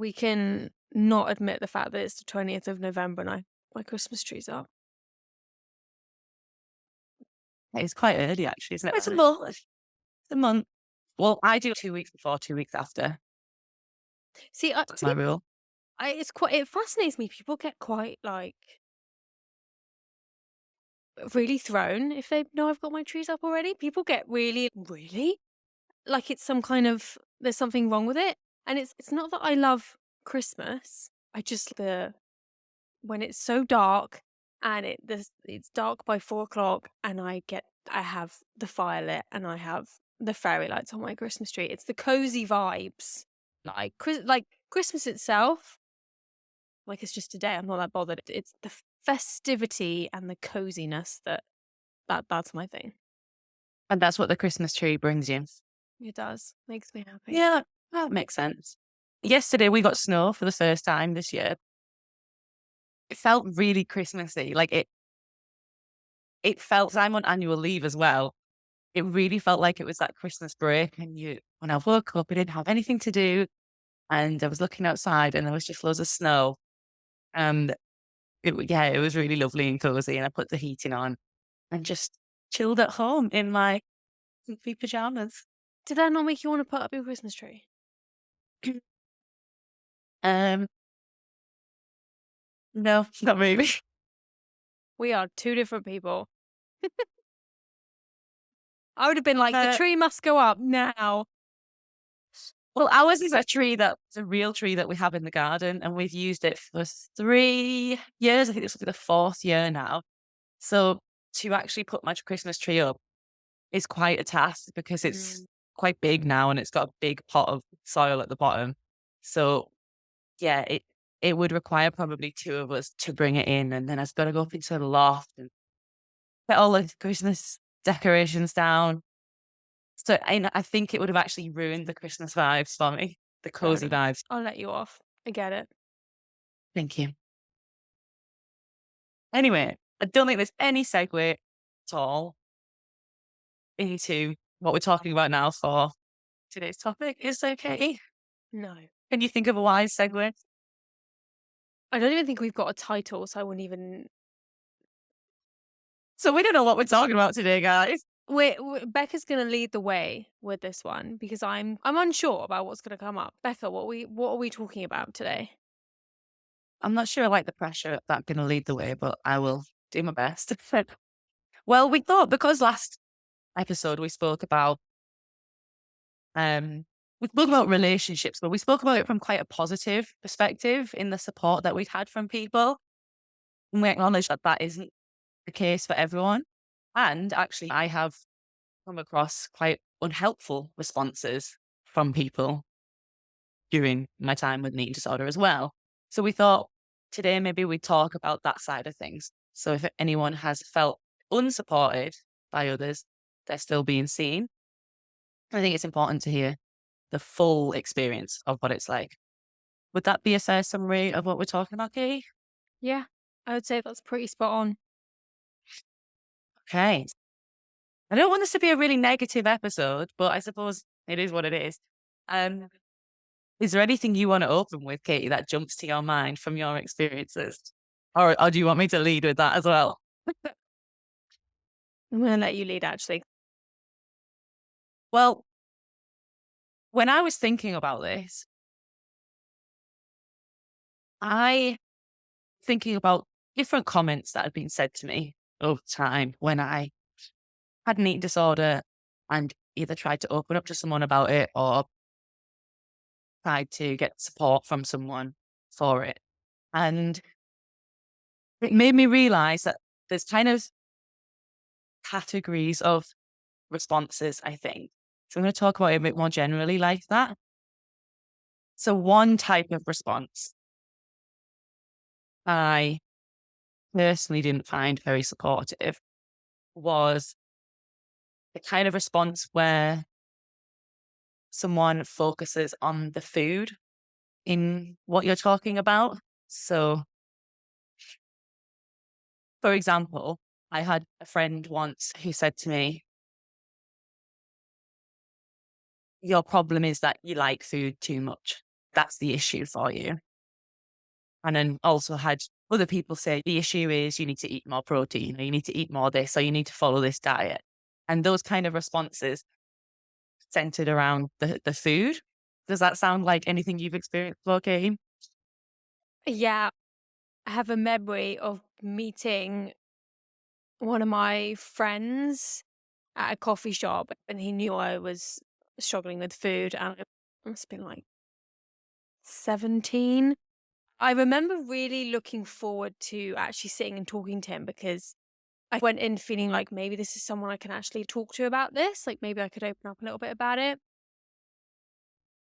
we can not admit the fact that it's the 20th of November and my Christmas tree's up. It's quite early, actually, isn't it? It's a Uh, month. It's a month. Well, I do 2 weeks before, 2 weeks after. See, That's my rule. it fascinates me. People get quite like really thrown if they know I've got my trees up already. People get really like it's some kind of there's something wrong with it. And it's not that I love Christmas. I just the when it's so dark and it's dark by 4 o'clock and I have the fire lit and I have the fairy lights on my Christmas tree. It's the cozy vibes. Like Christmas itself, like it's just a day. I'm not that bothered. It's the festivity and the coziness that's my thing. And that's what the Christmas tree brings you. It does. Makes me happy. Yeah, that makes sense. Yesterday, we got snow for the first time this year. It felt really Christmassy. Like it felt, I'm on annual leave as well. It really felt like it was that Christmas break. And when I woke up, I didn't have anything to do. And I was looking outside and there was just loads of snow. And it was really lovely and cozy. And I put the heating on and just chilled at home in my comfy pajamas. Did that not make you want to put up your Christmas tree? Um, no, not really. We are two different people. I would have been like, the Uh, tree must go up now. well, ours is a tree that's a real tree that we have in the garden, and we've used it for 3 years. I think this will be the fourth year now. So to actually put my Christmas tree up is quite a task because it's Mm. quite big now and it's got a big pot of soil at the bottom. So yeah, it would require probably two of us to bring it in, and then I've got to go up into the loft and put all the Christmas decorations down. So I think it would have actually ruined the Christmas vibes for me, the Fair cozy enough. vibes. I'll let you off. I get it. Thank you. Anyway, I don't think there's any segue at all into what we're talking about now for today's topic. Is okay. No. Can you think of a wise segue? I don't even think we've got a title, so I wouldn't even. So we don't know what we're talking about today, guys. Becca's going to lead the way with this one because I'm unsure about what's going to come up. Becca, what are we talking about today? I'm not sure I like the pressure that I'm going to lead the way, but I will do my best. Well, we thought because last episode um we spoke about relationships, but we spoke about it from quite a positive perspective in the support that we've had from people. And we acknowledge that that isn't the case for everyone. And actually, I have come across quite unhelpful responses from people during my time with an eating disorder as well. So we thought today maybe we talk about that side of things. So if anyone has felt unsupported by others, they're still being seen. I think it's important to hear the full experience of what it's like. Would that be a fair summary of what we're talking about, Katie? Yeah, I would say that's pretty spot on. Okay. I don't want this to be a really negative episode, but I suppose it is what it is. Um, is there anything you want to open with, Katie, that jumps to your mind from your experiences? Or do you want me to lead with that as well? I'm going to let you lead, actually. Well, when I was thinking about this, I thinking about different comments that had been said to me over time when I had an eating disorder and either tried to open up to someone about it or tried to get support from someone for it. And it made me realize that there's kind of categories of responses, I think. So I'm going to talk about it a bit more generally like that. So one type of response I personally didn't find very supportive was the kind of response where someone focuses on the food in what you're talking about. So, for example, I had a friend once who said to me, your problem is that you like food too much. that's the issue for you. And then also had other people say the issue is you need to eat more protein, or you need to eat more this, or you need to follow this diet. And those kind of responses centered around the food. Does that sound like anything you've experienced, Loki? Yeah, I have a memory of meeting one of my friends at a coffee shop, and he knew I was struggling with food, and I must have been like 17. I remember really looking forward to actually sitting and talking to him because I went in feeling like maybe this is someone I can actually talk to about this. Like maybe I could open up a little bit about it.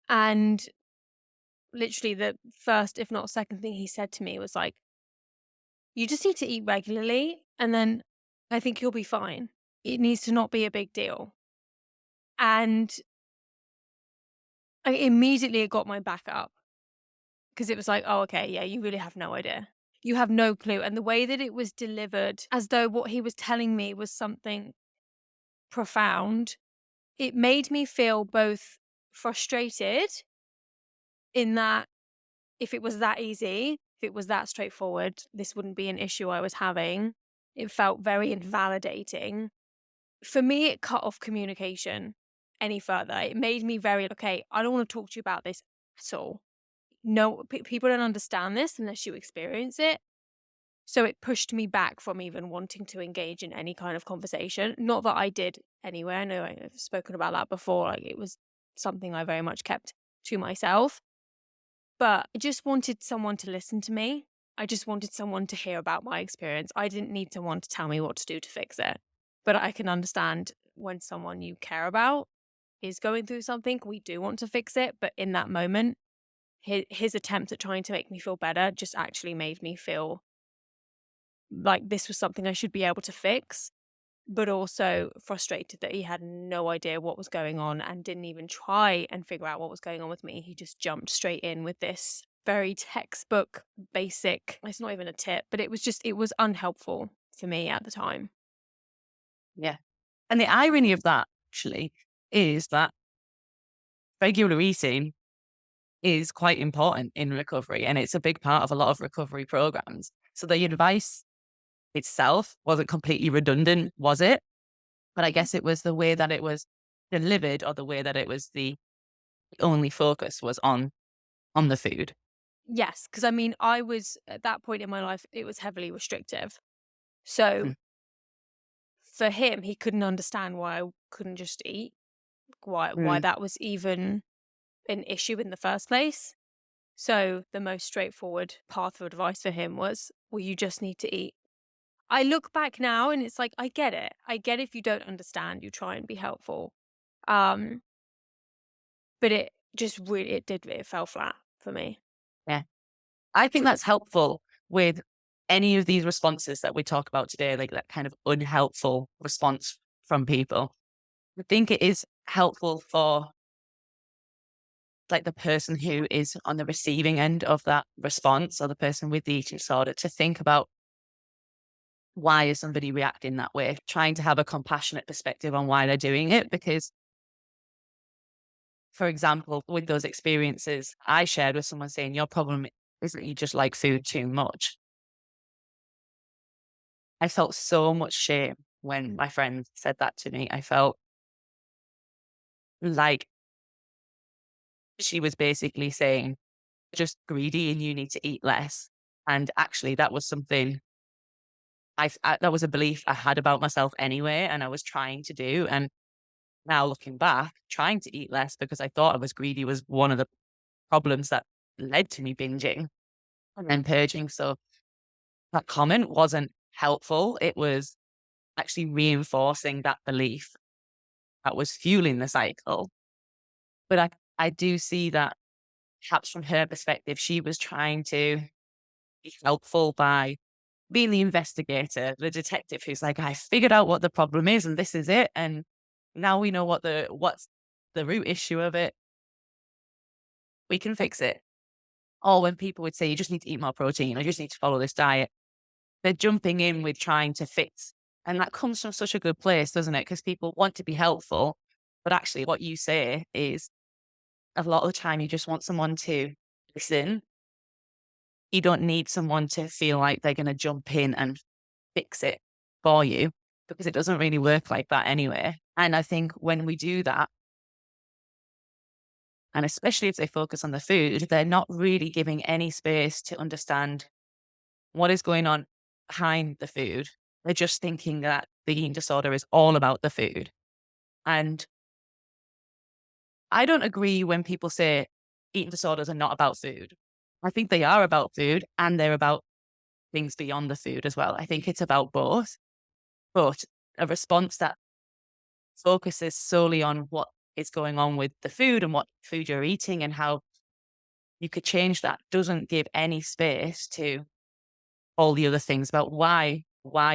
And literally the first, if not second thing he said to me was like, you just need to eat regularly and then I think you'll be fine. It needs to not be a big deal. And immediately it got my back up because it was like, oh, okay, yeah, you really have no idea. You have no clue. And the way that it was delivered, as though what he was telling me was something profound, it made me feel both frustrated in that if it was that easy, if it was that straightforward, this wouldn't be an issue I was having. It felt very invalidating. For me, it cut off communication any further. It made me very, okay, I don't want to talk to you about this at all. No, people don't understand this unless you experience it. So it pushed me back from even wanting to engage in any kind of conversation. Not that I did anyway. I know I've spoken about that before. Like it was something I very much kept to myself. But I just wanted someone to listen to me. I just wanted someone to hear about my experience. I didn't need someone to tell me what to do to fix it. But I can understand when someone you care about is going through something, we do want to fix it. But in that moment, his attempt at trying to make me feel better just actually made me feel like this was something I should be able to fix, but also frustrated that he had no idea what was going on and didn't even try and figure out what was going on with me. He just jumped straight in with this very textbook, basic, it's not even a tip, but it was unhelpful for me at the time. Yeah. And the irony of that actually is that regular eating is quite important in recovery, and it's a big part of a lot of recovery programs. So the advice itself wasn't completely redundant, was it? But I guess it was the way that it was delivered, or the way that it was the only focus was on the food. Yes, because I mean, I was at that point in my life, it was heavily restrictive. So Mm, for him, he couldn't understand why I couldn't just eat, why mm, that was even an issue in the first place. So the most straightforward path of advice for him was, well, you just need to eat. I look back now and it's like, I get it. I get if you don't understand, you try and be helpful. Um, but it just really, it fell flat for me. yeah. I think that's helpful with any of these responses that we talk about today, like that kind of unhelpful response from people. I think it is helpful for like the person who is on the receiving end of that response, or the person with the eating disorder, to think about why is somebody reacting that way, trying to have a compassionate perspective on why they're doing it. Because, for example, with those experiences I shared with someone saying, your problem isn't you just like food too much. I felt so much shame when my friend said that to me. I felt like she was basically saying, just greedy and you need to eat less. And actually, that was something that was a belief I had about myself anyway, and I was trying to do. And now looking back, trying to eat less because I thought I was greedy was one of the problems that led to me binging and then purging. So that comment wasn't helpful. It was actually reinforcing that belief that was fueling the cycle. But I do see that perhaps from her perspective, she was trying to be helpful by being the investigator, the detective who's like, I figured out what the problem is and this is it. And now we know what's the root issue of it. We can fix it. Or when people would say, you just need to eat more protein, or you just need to follow this diet, they're jumping in with trying to fix. And that comes from such a good place, doesn't it? Because people want to be helpful. But actually, what you say is a lot of the time you just want someone to listen. You don't need someone to feel like they're going to jump in and fix it for you because it doesn't really work like that anyway. And I think when we do that, and especially if they focus on the food, they're not really giving any space to understand what is going on behind the food. They're just thinking that the eating disorder is all about the food. And I don't agree when people say eating disorders are not about food. I think they are about food and they're about things beyond the food as well. I think it's about both, but a response that focuses solely on what is going on with the food and what food you're eating and how you could change that doesn't give any space to all the other things about why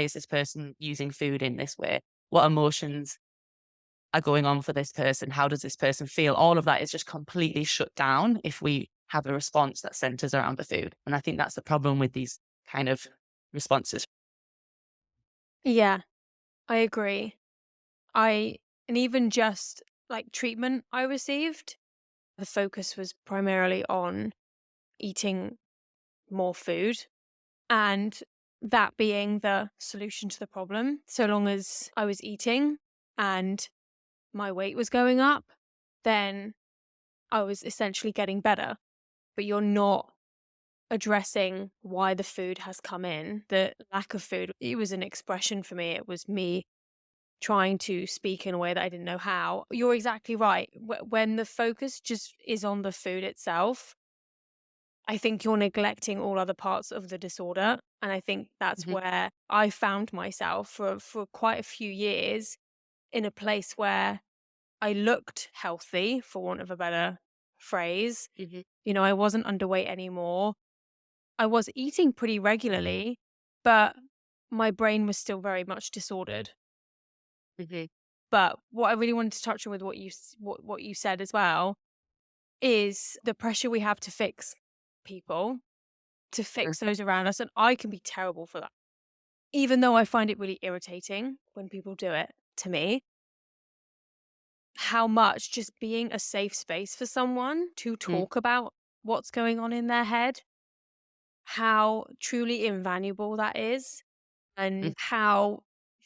is this person using food in this way? What emotions are going on for this person? How does this person feel? All of that is just completely shut down if we have a response that centers around the food. And I think that's the problem with these kind of responses. Yeah, I agree. I and even just like treatment I received, the focus was primarily on eating more food and that being the solution to the problem. So long as I was eating and my weight was going up, then I was essentially getting better. But you're not addressing why the food has come in. The lack of food, it was an expression for me. It was me trying to speak in a way that I didn't know how. You're exactly right. When the focus just is on the food itself, I think you're neglecting all other parts of the disorder. And I think that's Mhm, where I found myself for quite a few years in a place where I looked healthy, for want of a better phrase. mhm, You know, I wasn't underweight anymore. I was eating pretty regularly, but my brain was still very much disordered. mhm, But what I really wanted to touch on with what you said as well is the pressure we have to fix people, to mm, fix those around us, and I can be terrible for that. Even though I find it really irritating when people do it to me, how much just being a safe space for someone to mm, talk about what's going on in their head, how truly invaluable that is, mm. and how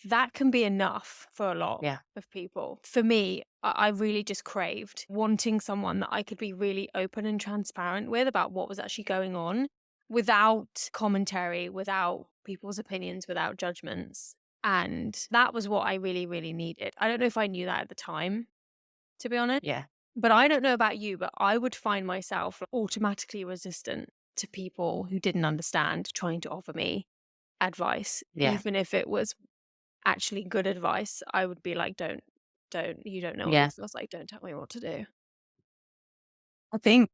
that can be enough for a lot Yeah, of people. For me, I really just craved wanting someone that I could be really open and transparent with about what was actually going on without commentary, without people's opinions, without judgments. And that was what I really, really needed. I don't know if I knew that at the time, to be honest. yeah, But I don't know about you, but I would find myself automatically resistant to people who didn't understand trying to offer me advice, yeah, even if it was actually good advice. I would be like, you don't know what yeah. this feels like. Don't tell me what to do. I think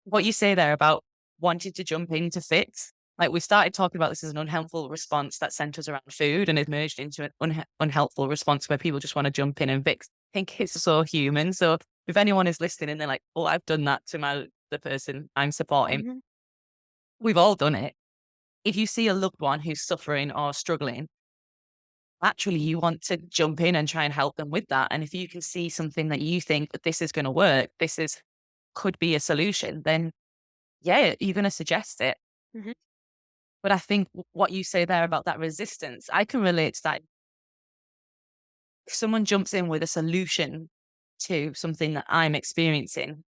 what you say there about wanting to jump in to fix, like we started talking about this as an unhelpful response that centers around food and it merged into an unhelpful response where people just want to jump in and fix. I think it's so human. So if anyone is listening and they're like, "Oh, I've done that to the person I'm supporting," Mhm. we've all done it. If you see a loved one who's suffering or struggling, actually you want to jump in and try and help them with that. And if you can see something that you think that this is going to work, this is could be a solution, then yeah, you're going to suggest it. Mhm. But I think what you say there about that resistance, I can relate to that. If someone jumps in with a solution to something that I'm experiencing,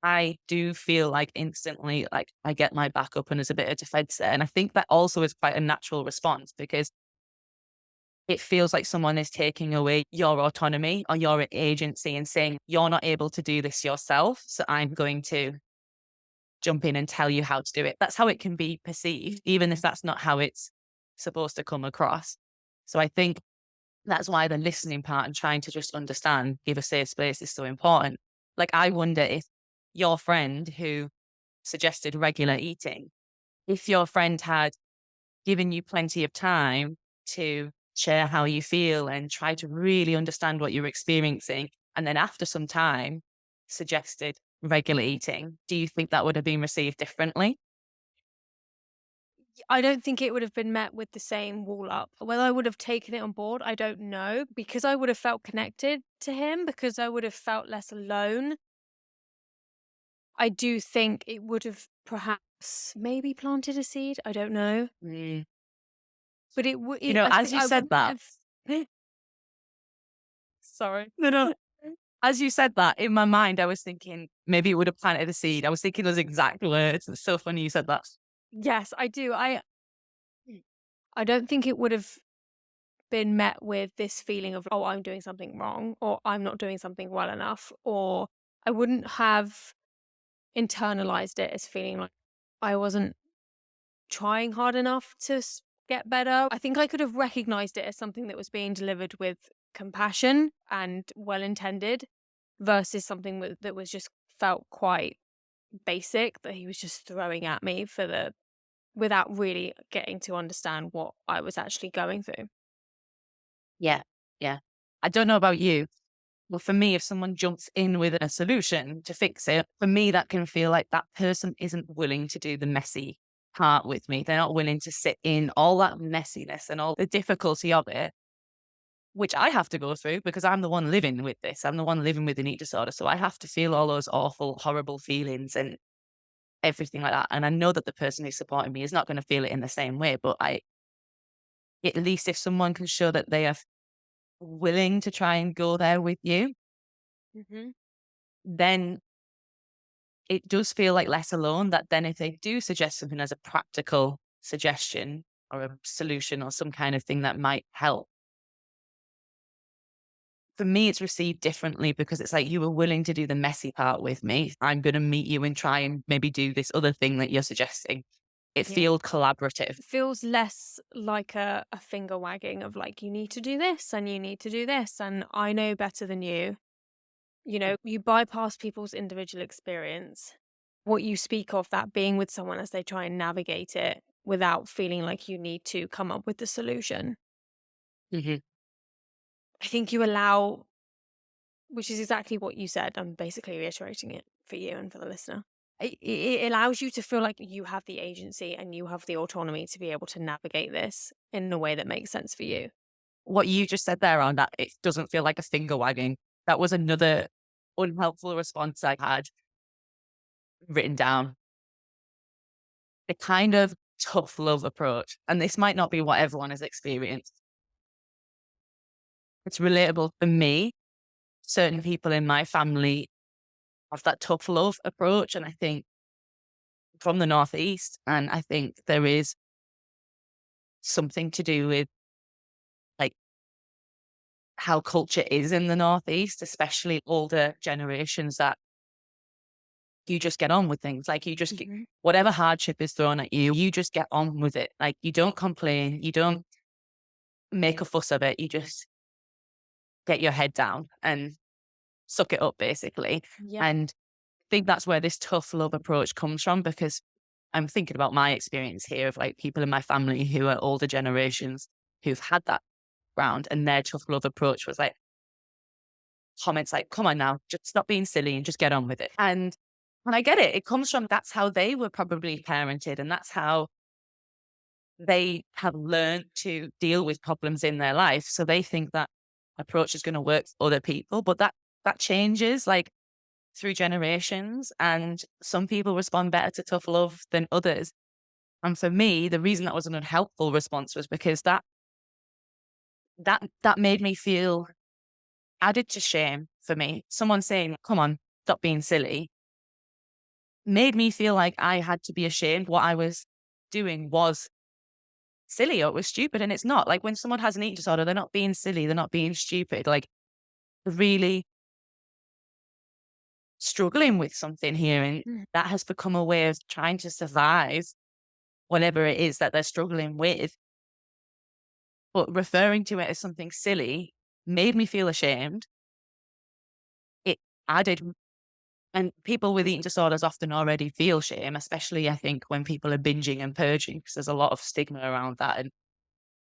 I do feel like instantly, like I get my back up and there's a bit of defense there. And I think that also is quite a natural response because it feels like someone is taking away your autonomy or your agency and saying, you're not able to do this yourself. So I'm going to jump in and tell you how to do it. That's how it can be perceived, even if that's not how it's supposed to come across. So I think that's why the listening part and trying to just understand, give a safe space is so important. Like, I wonder if your friend who suggested regular eating, if your friend had given you plenty of time to share how you feel and try to really understand what you're experiencing, and then after some time suggested regular eating, do you think that would have been received differently? I don't think it would have been met with the same wall up. Whether I would have taken it on board, I don't know, because I would have felt connected to him, because I would have felt less alone. I do think it would have perhaps maybe planted a seed. I don't know. Mm. But it would, You know, I as think you I said wouldn't that, have. Sorry. no, no, as you said that, in my mind, I was thinking maybe it would have planted a seed. I was thinking those exact words. It's so funny you said that. Yes, I do. I don't think it would have been met with this feeling of, oh, I'm doing something wrong, or I'm not doing something well enough, or I wouldn't have internalized it as feeling like I wasn't trying hard enough to get better. I think I could have recognized it as something that was being delivered with compassion and well intended versus something that was just felt quite basic that he was just throwing at me for the without really getting to understand what I was actually going through. Yeah. Yeah. I don't know about you. Well, for me, if someone jumps in with a solution to fix it, for me, that can feel like that person isn't willing to do the messy part with me. They're not willing to sit in all that messiness and all the difficulty of it, which I have to go through because I'm the one living with this. I'm the one living with an eating disorder. So I have to feel all those awful, horrible feelings and everything like that. And I know that the person who's supporting me is not going to feel it in the same way, but at least if someone can show that they are willing to try and go there with you, Hmm. then it does feel like less alone. That then if they do suggest something as a practical suggestion or a solution or some kind of thing that might help, for me, it's received differently because it's like you were willing to do the messy part with me. I'm going to meet you and try and maybe do this other thing that you're suggesting. It Yeah. feels collaborative. It feels less like a finger wagging of like, you need to do this and you need to do this, and I know better than you. You know, you bypass people's individual experience. What you speak of, that being with someone as they try and navigate it without feeling like you need to come up with the solution. Hmm. I think you allow, which is exactly what you said. I'm basically reiterating it for you and for the listener. It allows you to feel like you have the agency and you have the autonomy to be able to navigate this in a way that makes sense for you. What you just said there on that, it doesn't feel like a finger wagging. That was another unhelpful response I had written down. The kind of tough love approach. And this might not be what everyone has experienced. It's relatable for me. Certain people in my family have that tough love approach. And I think from the Northeast, and I think there is something to do with like how culture is in the Northeast, especially older generations that you just get on with things. Like you just get Hmm. whatever hardship is thrown at you, you just get on with it. Like you don't complain, you don't make a fuss of it. You just get your head down and suck it up, basically. Yeah. And I think that's where this tough love approach comes from because I'm thinking about my experience here of like people in my family who are older generations who've had that ground and their tough love approach was like comments like, come on now, just stop being silly and just get on with it. And I get it. It comes from that's how they were probably parented and that's how they have learned to deal with problems in their life. So they think that approach is going to work for other people, but that changes like through generations. And some people respond better to tough love than others. And for me, the reason that was an unhelpful response was because that made me feel added to shame for me. Someone saying, "Come on, stop being silly," made me feel like I had to be ashamed. What I was doing was silly or it was stupid, and it's not. Like when someone has an eating disorder, they're not being silly, they're not being stupid. Like they're really struggling with something here, and Mm. that has become a way of trying to survive whatever it is that they're struggling with. But referring to it as something silly made me feel ashamed. It added, and people with eating disorders often already feel shame, especially I think when people are binging and purging, because there's a lot of stigma around that and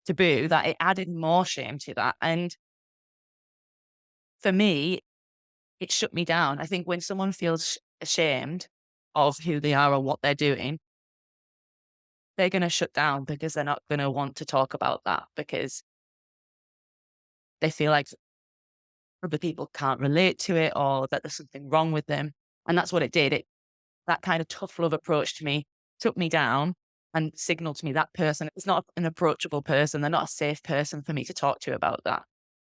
taboo that it added more shame to that. And for me, it shut me down. I think when someone feels ashamed of who they are or what they're doing, they're going to shut down because they're not going to want to talk about that because they feel like other people can't relate to it or that there's something wrong with them. And that's what it did. that kind of tough love approach to me took me down and signaled to me that person is not an approachable person. They're not a safe person for me to talk to about that.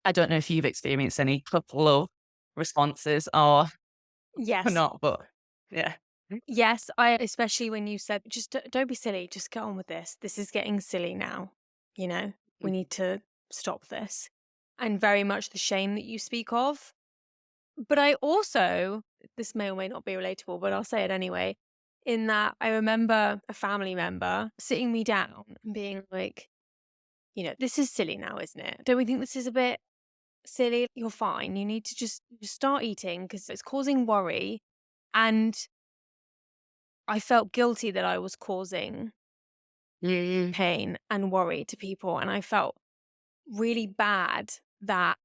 I don't know if you've experienced any tough love responses or Yes. not, but yeah. Yes, I especially when you said, "Just don't be silly, just get on with this. This is getting silly now, you know? We Mhm. need to stop this." And very much the shame that you speak of. But I also, this may or may not be relatable, but I'll say it anyway, in that I remember a family member sitting me down and being like, "This is silly now, isn't it? Don't we think this is a bit silly? You're fine. You need to just start eating because it's causing worry." And I felt guilty that I was causing Mm. pain and worry to people. And I felt really bad that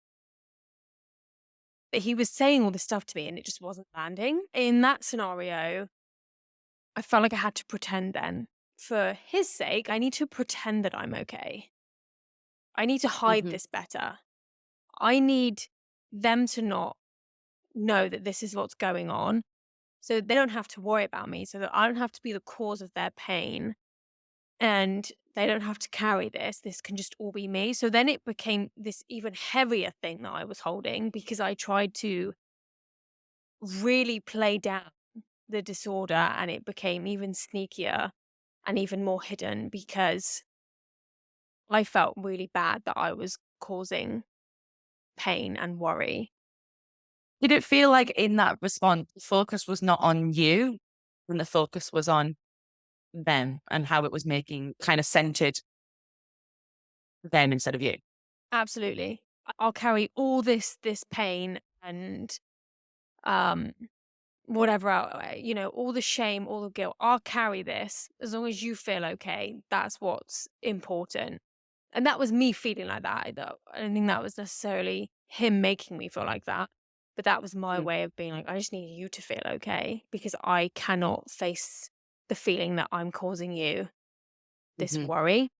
he was saying all this stuff to me and it just wasn't landing. In that scenario, I felt like I had to pretend then. For his sake, I need to pretend that I'm okay. I need to hide Mhm. this better. I need them to not know that this is what's going on so they don't have to worry about me, so that I don't have to be the cause of their pain and they don't have to carry this. This can just all be me. So then it became this even heavier thing that I was holding because I tried to really play down the disorder and it became even sneakier and even more hidden because I felt really bad that I was causing pain and worry. Did it feel like in that response, the focus was not on you and the focus was on them and how it was making kind of centered them instead of you? Absolutely. I'll carry all this pain and um whatever all the shame, all the guilt. I'll carry this as long as you feel okay. That's what's important. And that was me feeling like that. I don't think that was necessarily him making me feel like that. But that was my Mm. way of being like, I just need you to feel okay because I cannot face the feeling that I'm causing you this Mhm. worry.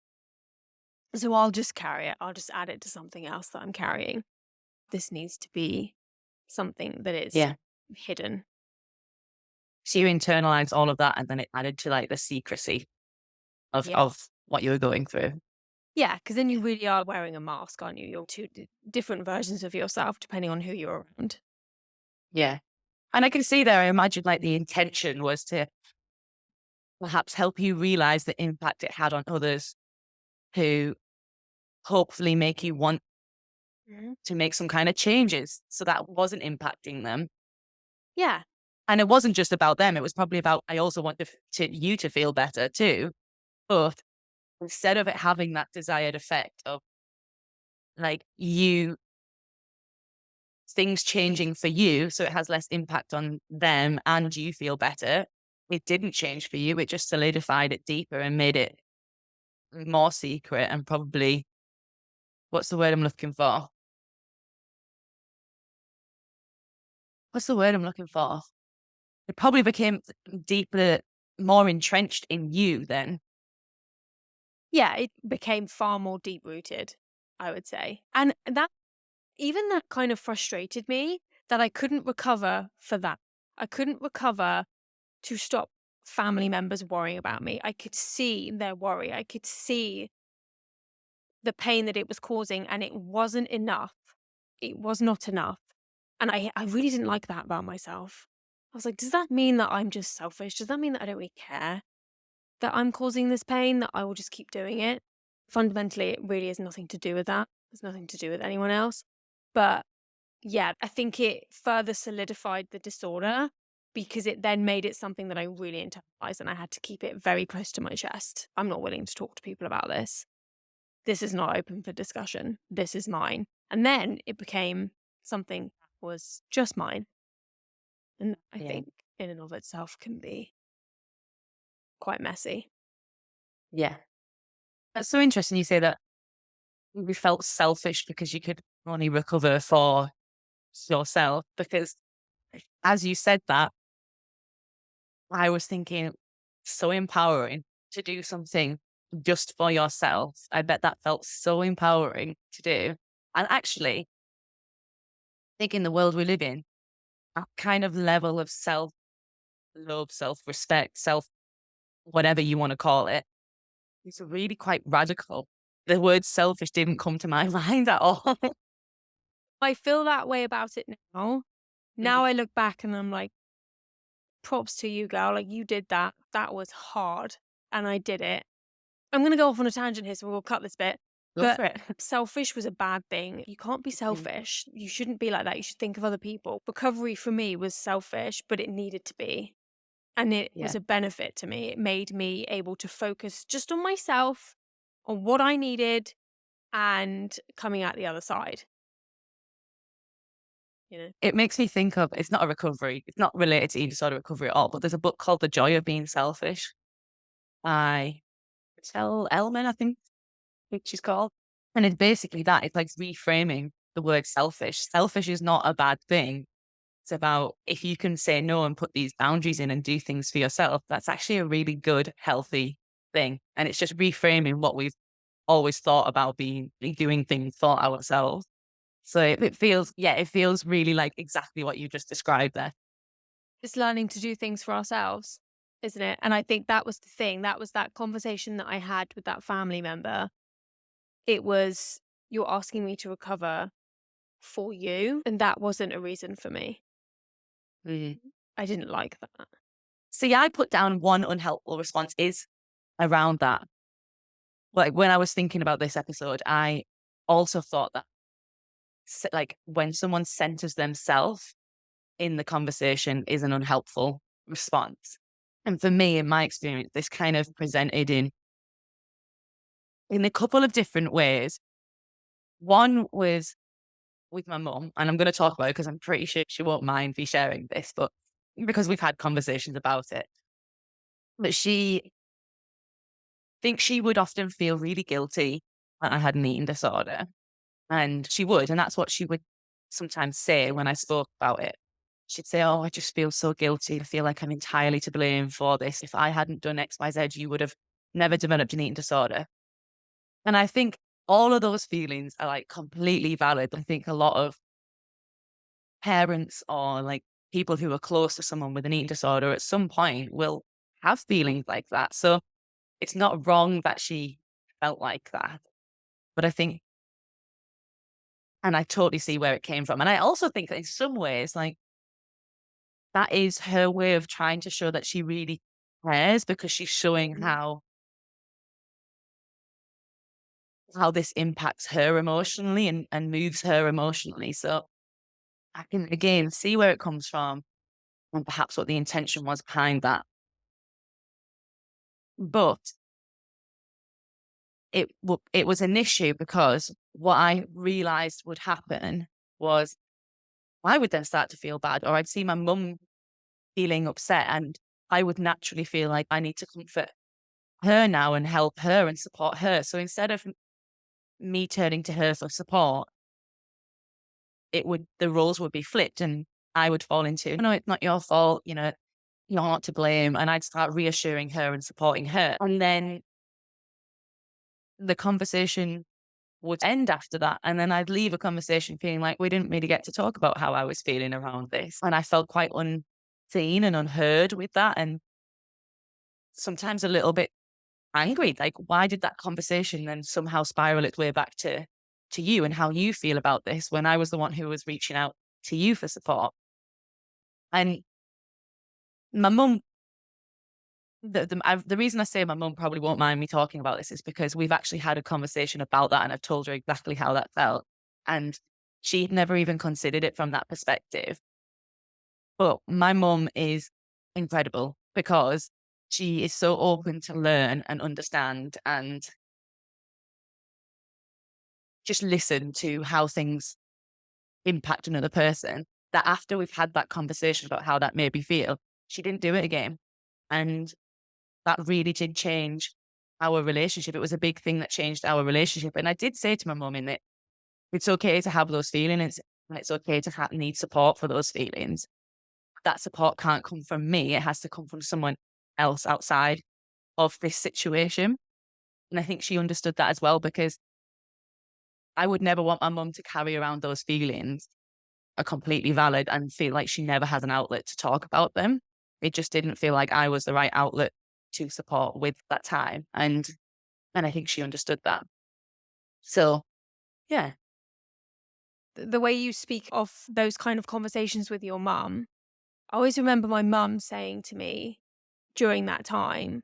So I'll just carry it. I'll just add it to something else that I'm carrying. This needs to be something that is Yeah. hidden. So you internalized all of that and then it added to like the secrecy of Yeah. of what you were going through. Yeah, because then you really are wearing a mask, aren't you? You're two different versions of yourself depending on who you're around. Yeah. And I can see there, I imagine like the intention was to perhaps help you realize the impact it had on others who hopefully make you want Mhm. to make some kind of changes so that wasn't impacting them. Yeah. And it wasn't just about them. It was probably about, I also want you to feel better too. But instead of it having that desired effect of like things changing for you, so it has less impact on them and you feel better, it didn't change for you. It just solidified it deeper and made it more secret and probably, what's the word I'm looking for? What's the word I'm looking for? It probably became deeper, more entrenched in you then. Yeah, it became far more deep rooted, I would say. And that kind of frustrated me that I couldn't recover for that. I couldn't recover to stop family members worrying about me. I could see their worry. I could see the pain that it was causing, and it wasn't enough. It was not enough. And I really didn't like that about myself. I was like, does that mean that I'm just selfish? Does that mean that I don't really care that I'm causing this pain, that I will just keep doing it? Fundamentally, it really has nothing to do with that. It's nothing to do with anyone else. But yeah, I think it further solidified the disorder because it then made it something that I really internalized and I had to keep it very close to my chest. I'm not willing to talk to people about this. This is not open for discussion. This is mine. And then it became something that was just mine. And I Yeah. think in and of itself can be quite messy. Yeah. That's so interesting you say that you felt selfish because you could only recover for yourself. Because as you said that, I was thinking so empowering to do something just for yourself. I bet that felt so empowering to do. And actually, I think in the world we live in, that kind of level of self love, self-respect, self whatever you want to call it. It's really quite radical. The word selfish didn't come to my mind at all. I feel that way about it now. Mhm. Now I look back and I'm like, props to you, girl. Like, you did that. That was hard. And I did it. I'm going to go off on a tangent here, so we'll cut this bit. Go But for it. selfish was a bad thing. You can't be Mhm. selfish. You shouldn't be like that. You should think of other people. Recovery for me was selfish, but it needed to be. And it was Yeah. a benefit to me. It made me able to focus just on myself, on what I needed, and coming out the other side, you know? It makes me think of, it's not a recovery, it's not related to eating disorder recovery at all, but there's a book called The Joy of Being Selfish by Michelle Elman, I think she's called. And it's basically that. It's like reframing the word selfish. Selfish is not a bad thing. It's about if you can say no and put these boundaries in and do things for yourself, that's actually a really good, healthy thing. And it's just reframing what we've always thought about doing things for ourselves. So it feels, yeah, it feels really like exactly what you just described there. It's learning to do things for ourselves, isn't it? And I think that was the thing. That was that conversation that I had with that family member. It was, you're asking me to recover for you. And that wasn't a reason for me. Mm. I didn't like that. See, I put down one unhelpful response is around that. Like when I was thinking about this episode, I also thought that like when someone centers themselves in the conversation is an unhelpful response. And for me, in my experience, this kind of presented in a couple of different ways. One was with my mum, and I'm going to talk about it because I'm pretty sure she won't mind me sharing this, but because we've had conversations about it. But she thinks she would often feel really guilty when I had an eating disorder. And she would, and that's what she would sometimes say when I spoke about it. She'd say, "Oh, I just feel so guilty. I feel like I'm entirely to blame for this. If I hadn't done X, Y, Z, you would have never developed an eating disorder." And I think all of those feelings are like completely valid. I think a lot of parents or like people who are close to someone with an eating disorder at some point will have feelings like that. So it's not wrong that she felt like that. But I think, and I totally see where it came from. And I also think that in some ways, like, that is her way of trying to show that she really cares because she's showing how this impacts her emotionally and moves her emotionally. So I can again see where it comes from and perhaps what the intention was behind that. But it was an issue because what I realized would happen was I would then start to feel bad, or I'd see my mum feeling upset, and I would naturally feel like I need to comfort her now and help her and support her. So instead of me turning to her for support, the roles would be flipped and I would fall into, no, it's not your fault, you're not to blame. And I'd start reassuring her and supporting her. And then the conversation would end after that. And then I'd leave a conversation feeling like we didn't really get to talk about how I was feeling around this. And I felt quite unseen and unheard with that. And sometimes a little bit angry. Like, why did that conversation then somehow spiral its way back to you and how you feel about this when I was the one who was reaching out to you for support? And my mum, the reason I say my mum probably won't mind me talking about this is because we've actually had a conversation about that and I've told her exactly how that felt. And she'd never even considered it from that perspective. But my mum is incredible because she is so open to learn and understand and just listen to how things impact another person, that after we've had that conversation about how that made me feel, she didn't do it again. And that really did change our relationship. It was a big thing that changed our relationship. And I did say to my mum in it, it's okay to have those feelings and it's okay to need support for those feelings. That support can't come from me. It has to come from someone else outside of this situation. And I think she understood that as well because I would never want my mum to carry around those feelings are completely valid and feel like she never has an outlet to talk about them. It just didn't feel like I was the right outlet to support with that time. And I think she understood that. So yeah. The way you speak of those kind of conversations with your mum, I always remember my mum saying to me during that time,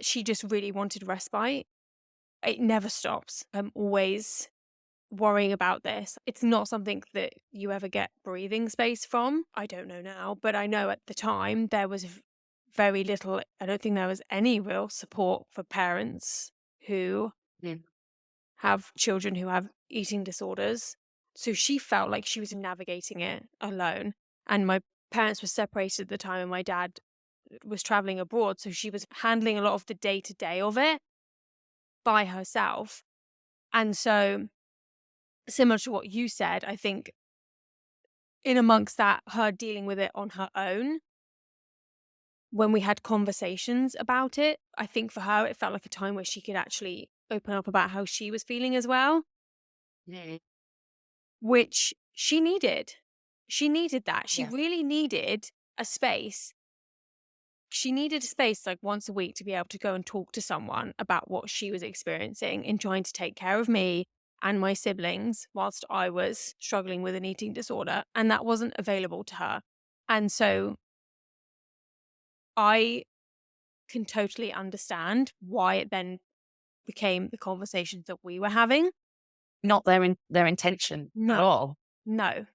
she just really wanted respite. It never stops. I'm always worrying about this. It's not something that you ever get breathing space from. I don't know now, but I know at the time there was very little. I don't think there was any real support for parents who Mm. have children who have eating disorders. So she felt like she was navigating it alone. And my parents were separated at the time, and my dad was traveling abroad. So she was handling a lot of the day to day of it by herself. And so, similar to what you said, I think in amongst that, her dealing with it on her own, when we had conversations about it, I think for her, it felt like a time where she could actually open up about how she was feeling as well, Mm. which she needed. She needed that. She Yes. really needed a space. She needed a space like once a week to be able to go and talk to someone about what she was experiencing in trying to take care of me and my siblings whilst I was struggling with an eating disorder. And that wasn't available to her. And so I can totally understand why it then became the conversations that we were having. Not their intention at No, all. no.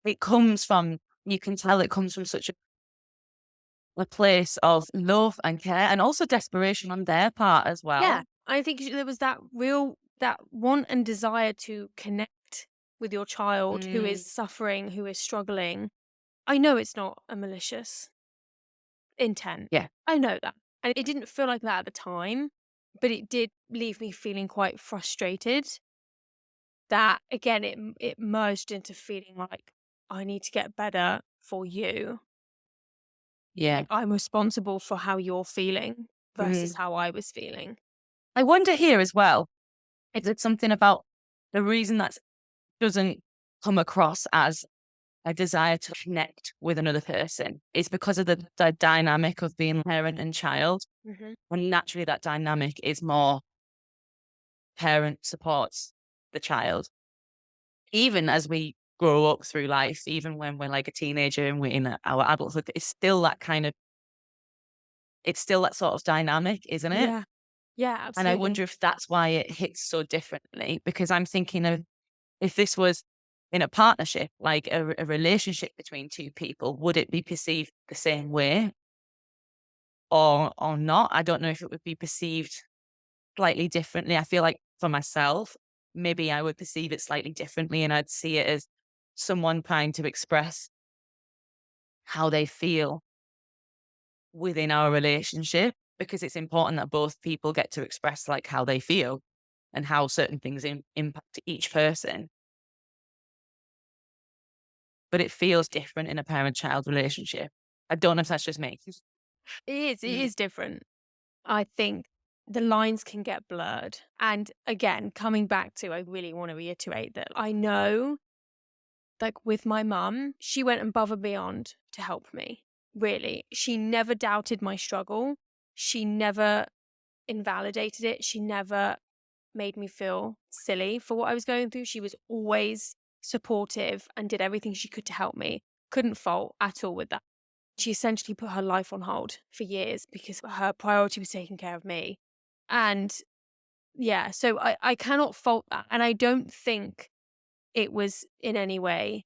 It comes from, you can tell it comes from such a place of love and care and also desperation on their part as Yeah. well. I think there was that want and desire to connect with your child who Mm. is suffering, who is struggling. I know it's not a malicious intent. Yeah. I know that. And it didn't feel like that at the time, but it did leave me feeling quite frustrated that again it merged into feeling like I need to get better for you. Yeah. Like I'm responsible for how you're feeling versus Mm. how I was feeling. I wonder here as well, is it something about the reason that doesn't come across as a desire to connect with another person is because of the dynamic of being parent and child. Hmm. And naturally that dynamic is more parent supports the child. Even as we grow up through life, even when we're like a teenager and we're in our adulthood, it's still that sort of dynamic, isn't it? Yeah. Yeah, And I absolutely. wonder if that's why it hits so differently, because I'm thinking of if this was in a partnership, like a relationship between two people, would it be perceived the same way or not? I don't know if it would be perceived slightly differently. I feel like for myself, maybe I would perceive it slightly differently and I'd see it as someone trying to express how they feel within our relationship, because it's important that both people get to express like how they feel and how certain things impact each person. But it feels different in a parent-child relationship. I don't know if that's just me. It Mm. is different. I think the lines can get blurred. And again, coming back to, I really want to reiterate that I know, like with my mum, she went above and beyond to help me. Really. She never doubted my struggle. She never invalidated it. She never made me feel silly for what I was going through. She was always supportive and did everything she could to help me. Couldn't fault at all with that. She essentially put her life on hold for years because her priority was taking care of me. And yeah, so I cannot fault that. And I don't think it was in any way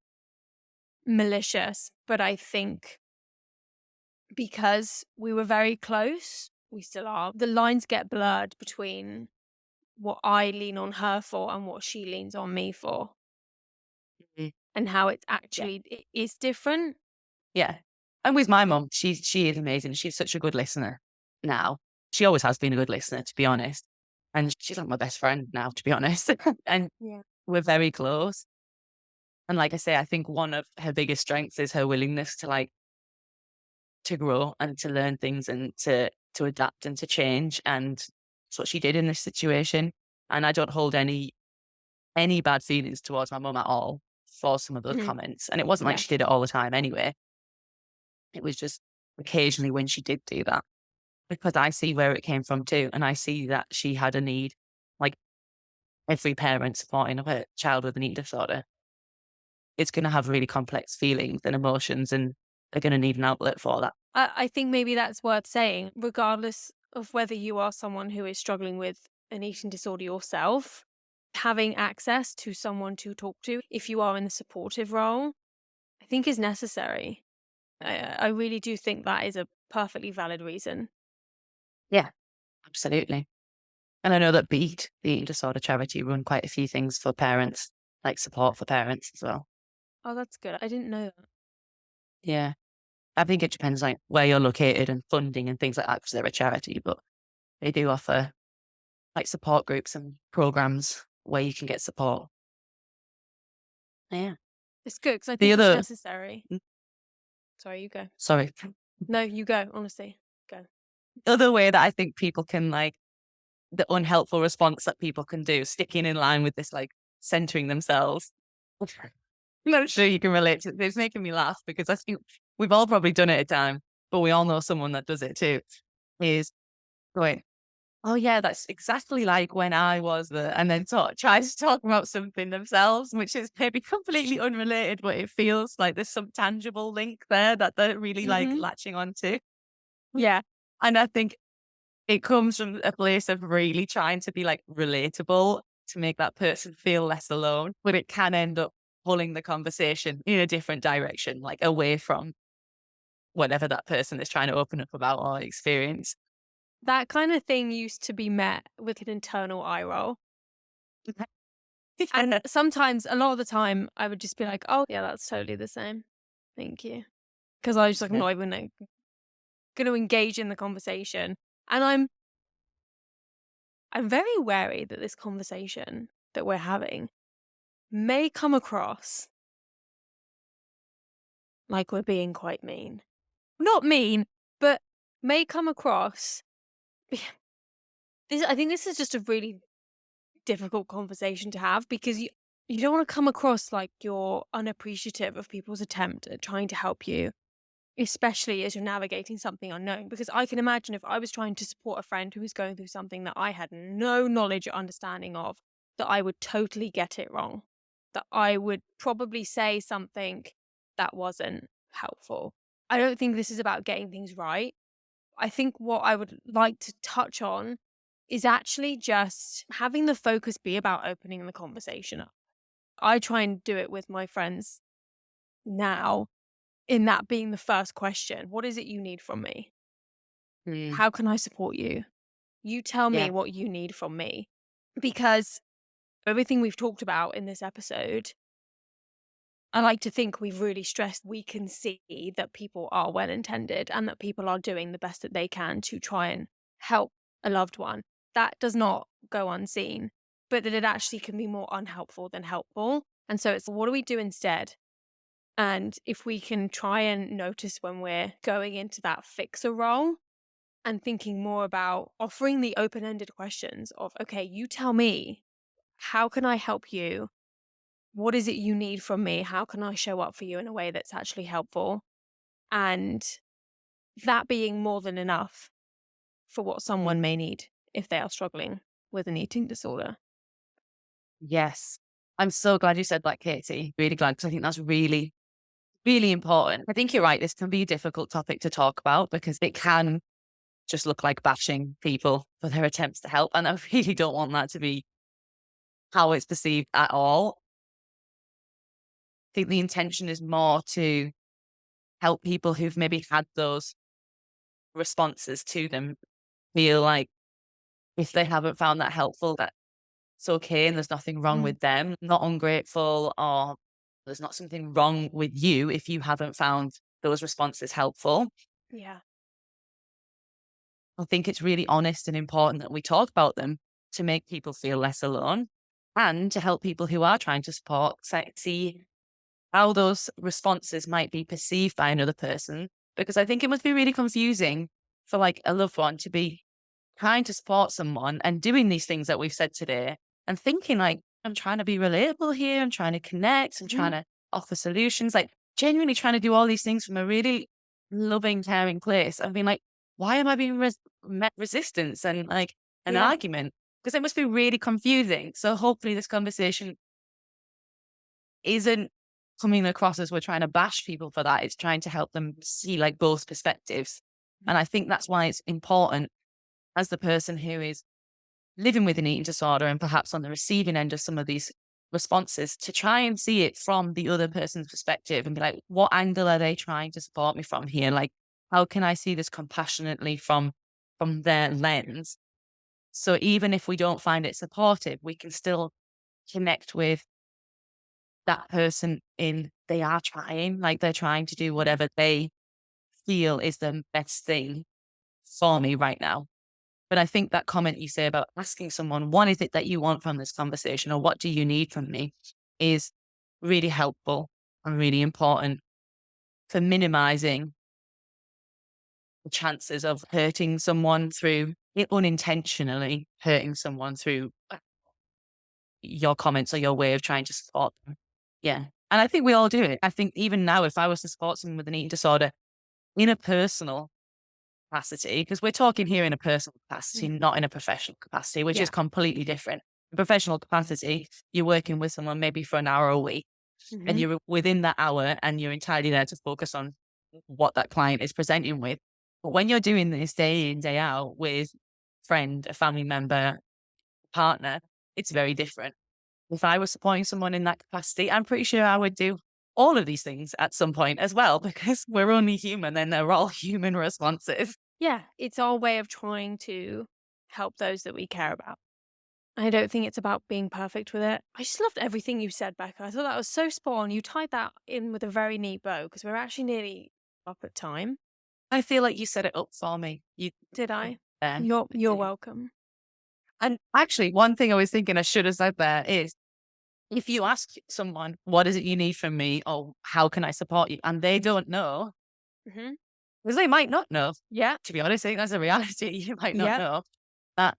malicious, but I think because we were very close, we still are, the lines get blurred between what I lean on her for and what she leans on me for, Mhm. and how Yeah. it is different. Yeah. And with my mum, she is amazing. She's such a good listener now. She always has been a good listener, to be honest. And she's like my best friend now, to be honest. And Yeah. we're very close. And like I say, I think one of her biggest strengths is her willingness to to grow and to learn things and to adapt and to change. And that's what she did in this situation. And I don't hold any bad feelings towards my mum at all for some of those Mhm. comments. And it wasn't like Yeah. she did it all the time anyway. It was just occasionally when she did do that, because I see where it came from too. And I see that she had a need, like every parent supporting a child with an eating disorder. It's going to have really complex feelings and emotions, and they're going to need an outlet for that. I think maybe that's worth saying, regardless of whether you are someone who is struggling with an eating disorder yourself, having access to someone to talk to, if you are in the supportive role, I think is necessary. I really do think that is a perfectly valid reason. Yeah, absolutely. And I know that BEAT, the eating disorder charity, run quite a few things for parents, like support for parents as well. Oh, that's good. I didn't know that. Yeah. I think it depends like where you're located and funding and things like that because they're a charity, but they do offer like support groups and programs where you can get support. Yeah. It's good because I The think it's other, necessary. mm, Sorry, you go. sorry, No, you go, honestly. Go. the other way that I think people can like the unhelpful response that people can do, sticking in line with this like centering themselves. I'm not sure you can relate to it. It's making me laugh because I think we've all probably done it at a time, but we all know someone that does it too. Is going, oh yeah, that's exactly like when I was the, and then try to talk about something themselves, which is maybe completely unrelated, but it feels like there's some tangible link there that they're really like Hmm. latching onto. Yeah. And I think it comes from a place of really trying to be like relatable to make that person feel less alone, but it can end up pulling the conversation in a different direction, like away from whatever that person is trying to open up about or experience. That kind of thing used to be met with an internal eye roll. And sometimes, a lot of the time, I would just be like, oh, yeah, that's totally the same. Thank you. Because I was just like, I'm not even going to engage in the conversation. And I'm very wary that this conversation that we're having may come across like we're being quite mean. Not mean, but may come across. I think this is just a really difficult conversation to have because you don't want to come across like you're unappreciative of people's attempt at trying to help you, especially as you're navigating something unknown. Because I can imagine if I was trying to support a friend who was going through something that I had no knowledge or understanding of, that I would totally get it wrong, that I would probably say something that wasn't helpful. I don't think this is about getting things right. I think what I would like to touch on is actually just having the focus be about opening the conversation up. I try and do it with my friends now, in that being the first question. What is it you need from me? Mm, How can I support you? You tell me yeah. what you need from me. Because everything we've talked about in this episode, I like to think we've really stressed we can see that people are well intended and that people are doing the best that they can to try and help a loved one. That does not go unseen, but that it actually can be more unhelpful than helpful. And so it's what do we do instead? And if we can try and notice when we're going into that fixer role and thinking more about offering the open ended questions of, okay, you tell me, how can I help you? What is it you need from me? How can I show up for you in a way that's actually helpful? And that being more than enough for what Mm, someone may need if they are struggling with an eating disorder. yes. I'm so glad you said that, Katie. Really glad because I think that's really, really important. I think you're right. This can be a difficult topic to talk about because it can just look like bashing people for their attempts to help. And I really don't want that to be how it's perceived at all. I think the intention is more to help people who've maybe had those responses to them feel like if they haven't found that helpful, that it's okay and there's nothing wrong Mm. with them, not ungrateful, or there's not something wrong with you if you haven't found those responses helpful. Yeah. I think it's really honest and important that we talk about them to make people feel less alone and to help people who are trying to support see how those responses might be perceived by another person. Because I think it must be really confusing for like a loved one to be trying to support someone and doing these things that we've said today and thinking like, I'm trying to be relatable here. I'm trying to connect. I'm trying Mhm. to offer solutions, like genuinely trying to do all these things from a really loving, caring place and being like, why am I being met resistance and like an Yeah. argument? Because it must be really confusing. So hopefully this conversation isn't coming across as we're trying to bash people for that. It's trying to help them see like both perspectives. And I think that's why it's important as the person who is living with an eating disorder and perhaps on the receiving end of some of these responses to try and see it from the other person's perspective and be like, what angle are they trying to support me from here? Like, how can I see this compassionately from their lens? So even if we don't find it supportive, we can still connect with that person in they are trying, like they're trying to do whatever they feel is the best thing for me right now. But I think that comment you say about asking someone, what is it that you want from this conversation or what do you need from me is really helpful and really important for minimizing the chances of hurting someone through it unintentionally hurting someone through your comments or your way of trying to support them. Yeah. And I think we all do it. I think even now, if I was to support someone with an eating disorder in a personal capacity, because we're talking here in a personal capacity, Mm. not in a professional capacity, which Yeah. is completely different. In professional capacity, you're working with someone maybe for an hour a week and Hmm. you're within that hour and you're entirely there to focus on what that client is presenting with. But when you're doing this day in, day out with a friend, a family member, partner, it's very different. If I was supporting someone in that capacity, I'm pretty sure I would do all of these things at some point as well, because we're only human and they're all human responses. Yeah. It's our way of trying to help those that we care about. I don't think it's about being perfect with it. I just loved everything you said, Becca. I thought that was so spot on. You tied that in with a very neat bow because we're actually nearly up at time. I feel like you set it up for me. You Did I? there. You're welcome. And actually, one thing I was thinking I should have said there is if you ask someone, what is it you need from me? Or how can I support you? And they don't know, Hmm. because they might not know. Yeah. To be honest, I think that's a reality. You might not Yep. know that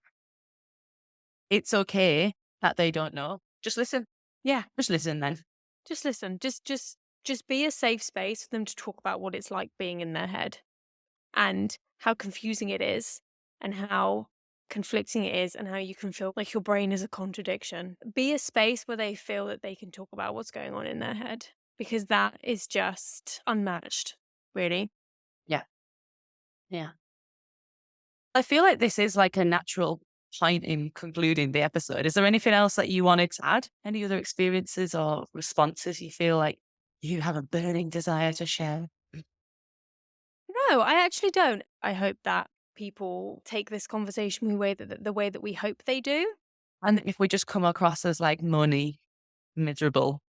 it's okay that they don't know. Just listen. Yeah. Just listen then. Just listen. Just be a safe space for them to talk about what it's like being in their head and how confusing it is and how conflicting it is and how you can feel like your brain is a contradiction. Be a space where they feel that they can talk about what's going on in their head because that is just unmatched, really. Yeah. Yeah. I feel like this is like a natural point in concluding the episode. Is there anything else that you wanted to add? Any other experiences or responses you feel like you have a burning desire to share? No, I actually don't. I hope that people take this conversation the way that we hope they do. And if we just come across as like money, miserable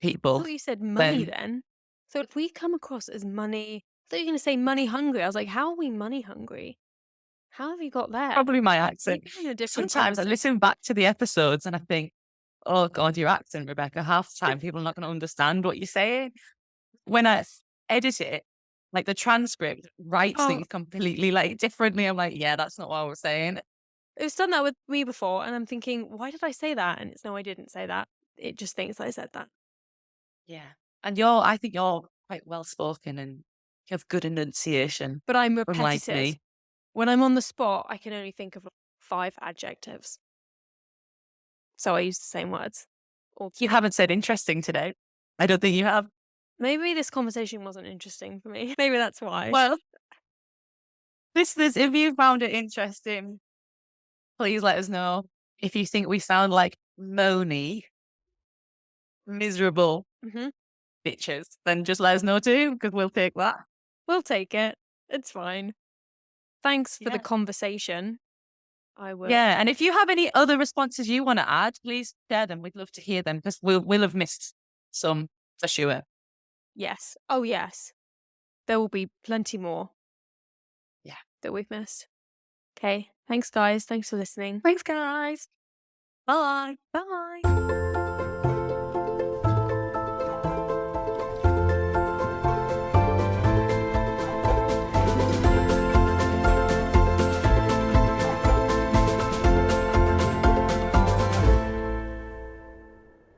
I people, thought you said money then then. So if we come across as money, I thought you were going to say money hungry. I was like, how are we money hungry? How have you got there? probably my Maybe accent. we're in a different Sometimes I conversation. listen back to the episodes and I think, oh God, your accent, Rebecca. Half the time people are not going to understand what you're saying. When I edit it, like the transcript writes Oh, things completely like differently. I'm like, yeah, that's not what I was saying. it was done that with me before, and I'm thinking, why did I say that? And it's no, I didn't say that. It just thinks I said that. Yeah. And I think you're quite well spoken and you have good enunciation, But I'm unlike repetitive. me. When I'm on the spot, I can only think of 5 adjectives. So I use the same words. Or You haven't said interesting today. I don't think you have. maybe this conversation wasn't interesting for me. Maybe that's why. Well, listeners, if you found it interesting, please let us know. If you think we sound like moany, miserable Hmm. bitches, then just let us know too, because we'll take that. We'll take it. It's fine. Thanks for the Yeah. conversation. I will. Yeah. And if you have any other responses you want to add, please share them. We'd love to hear them because we'll have missed some for sure. Yes. Oh, yes. There will be plenty more Yeah. that we've missed. Okay. Thanks, guys. Thanks for listening. Thanks, guys. Bye. Bye.